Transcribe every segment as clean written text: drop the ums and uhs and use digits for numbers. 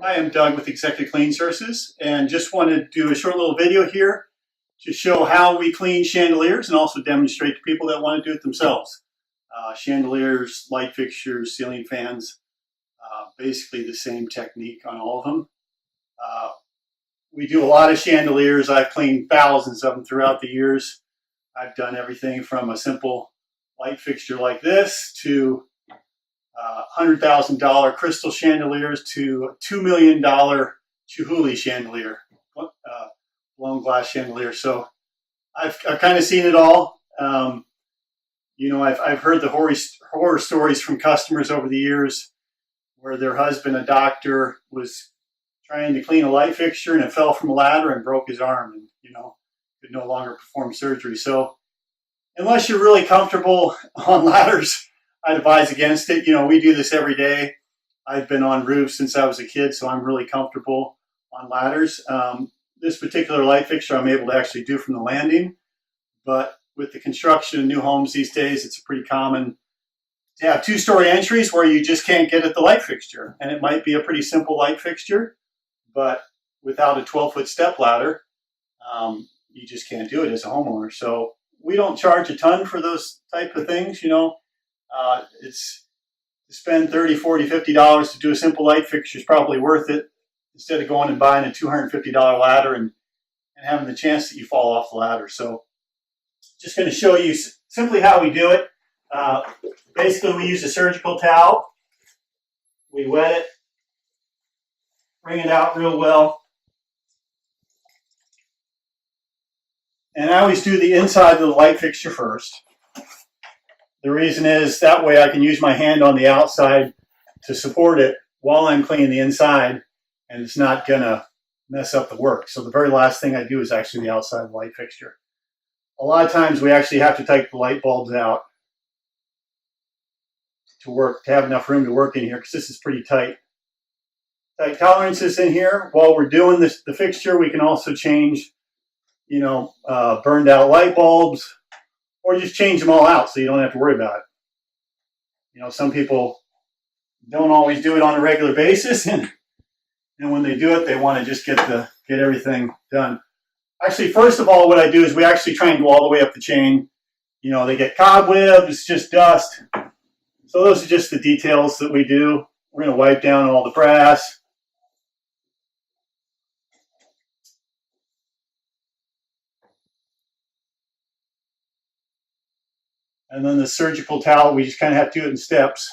Hi, I'm Doug with Executive Cleaning Services, and just wanted to do a short little video here to show how we clean chandeliers and also demonstrate to people that want to do it themselves. Chandeliers, light fixtures, ceiling fans, basically the same technique on all of them. We do a lot of chandeliers. I've cleaned thousands of them throughout the years. I've done everything from a simple light fixture like this to $100,000 crystal chandeliers to $2 million Chihuly chandelier, blown glass chandelier. So I've kind of seen it all. I've heard the horror stories from customers over the years where their husband, a doctor, was trying to clean a light fixture and it fell from a ladder and broke his arm and, could no longer perform surgery. So unless you're really comfortable on ladders, I'd advise against it. We do this every day. I've been on roofs since I was a kid, so I'm really comfortable on ladders. This particular light fixture I'm able to actually do from the landing, but with the construction of new homes these days, it's pretty common to have two-story entries where you just can't get at the light fixture. And it might be a pretty simple light fixture, but without a 12-foot step ladder, you just can't do it as a homeowner. So we don't charge a ton for those type of things, It's to spend $30, $40, $50 to do a simple light fixture is probably worth it instead of going and buying a $250 ladder and having the chance that you fall off the ladder. So just going to show you simply how we do it. Basically, we use a surgical towel. We wet it, wring it out real well. And I always do the inside of the light fixture first. The reason is that way I can use my hand on the outside to support it while I'm cleaning the inside, and it's not going to mess up the work. So the very last thing I do is actually the outside of the light fixture. A lot of times we actually have to take the light bulbs out to have enough room to work in here because this is pretty tight. Tight tolerances in here. While we're doing the fixture, we can also change, burned out light bulbs, or just change them all out so you don't have to worry about it. Some people don't always do it on a regular basis, and when they do it, they want to just get everything done. Actually, first of all, what I do is we actually try and go all the way up the chain. They get cobwebs, just dust. So those are just the details that we do. We're going to wipe down all the brass. And then the surgical towel, we just kind of have to do it in steps.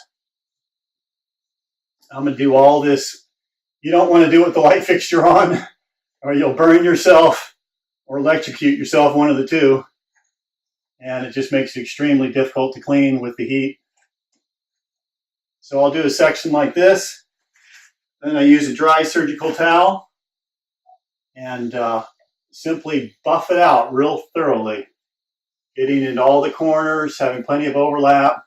I'm going to do all this. You don't want to do it with the light fixture on, or you'll burn yourself or electrocute yourself, one of the two. And it just makes it extremely difficult to clean with the heat. So I'll do a section like this. Then I use a dry surgical towel and simply buff it out real thoroughly. Getting into all the corners, having plenty of overlap,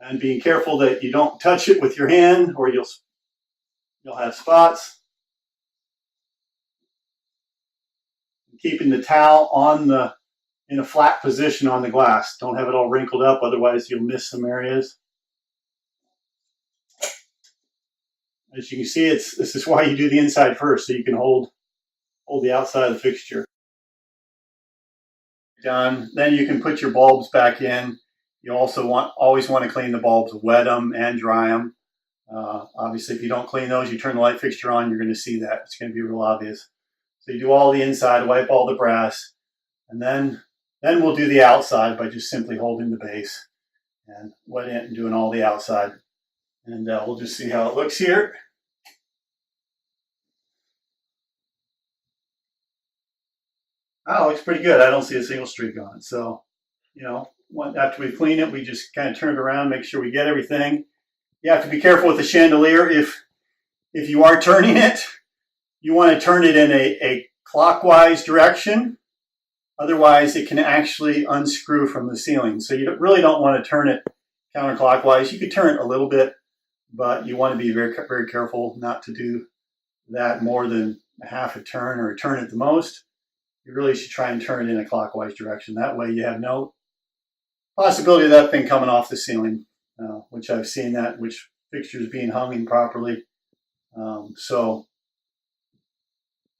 and being careful that you don't touch it with your hand or you'll have spots. Keeping the towel in a flat position on the glass. Don't have it all wrinkled up, otherwise you'll miss some areas. As you can see, this is why you do the inside first, so you can hold the outside of the fixture. Done. Then you can put your bulbs back in. You also always want to clean the bulbs, wet them and dry them. Obviously, if you don't clean those, you turn the light fixture on, you're going to see that. It's going to be real obvious. So you do all the inside, wipe all the brass, and then we'll do the outside by just simply holding the base and wetting it and doing all the outside. And we'll just see how it looks here. Oh, it looks pretty good. I don't see a single streak on it. So, after we clean it, we just kind of turn it around, make sure we get everything. You have to be careful with the chandelier. If you are turning it, you want to turn it in a clockwise direction. Otherwise, it can actually unscrew from the ceiling. So you really don't want to turn it counterclockwise. You could turn it a little bit, but you want to be very, very careful not to do that more than a half a turn or a turn at the most. You really should try and turn it in a clockwise direction. That way you have no possibility of that thing coming off the ceiling, which I've seen that, which fixtures being hung improperly. So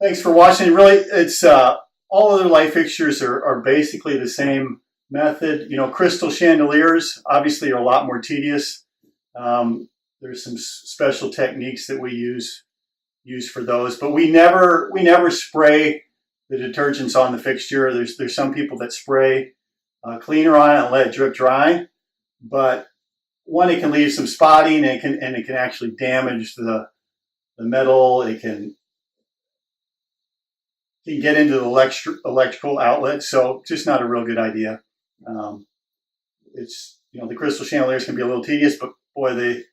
thanks for watching. Really, it's all other light fixtures are basically the same method. You know, crystal chandeliers obviously are a lot more tedious. There's some special techniques that we use for those, but we never spray the detergents on the fixture. There's some people that spray cleaner on it and let it drip dry, but one, it can leave some spotting, and it can actually damage the metal. It can get into the electrical outlet, so just not a real good idea. It's, you know, the crystal chandeliers can be a little tedious, but boy,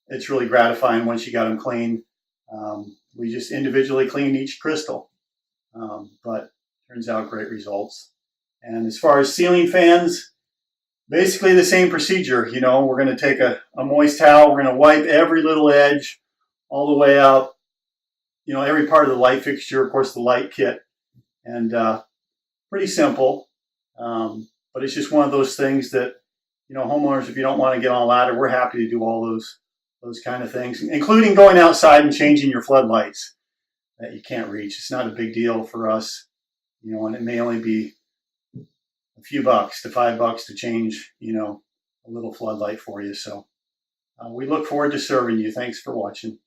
it's really gratifying once you got them clean. We just individually clean each crystal, but turns out great results. And as far as ceiling fans, basically the same procedure. You know, we're going to take a moist towel, we're going to wipe every little edge all the way up, you know, every part of the light fixture, of course the light kit, and pretty simple, but it's just one of those things that, you know, homeowners, if you don't want to get on a ladder, we're happy to do all those kind of things, including going outside and changing your floodlights that you can't reach. It's not a big deal for us, you know, and it may only be a few bucks to $5 to change, you know, a little floodlight for you. So we look forward to serving you. Thanks for watching.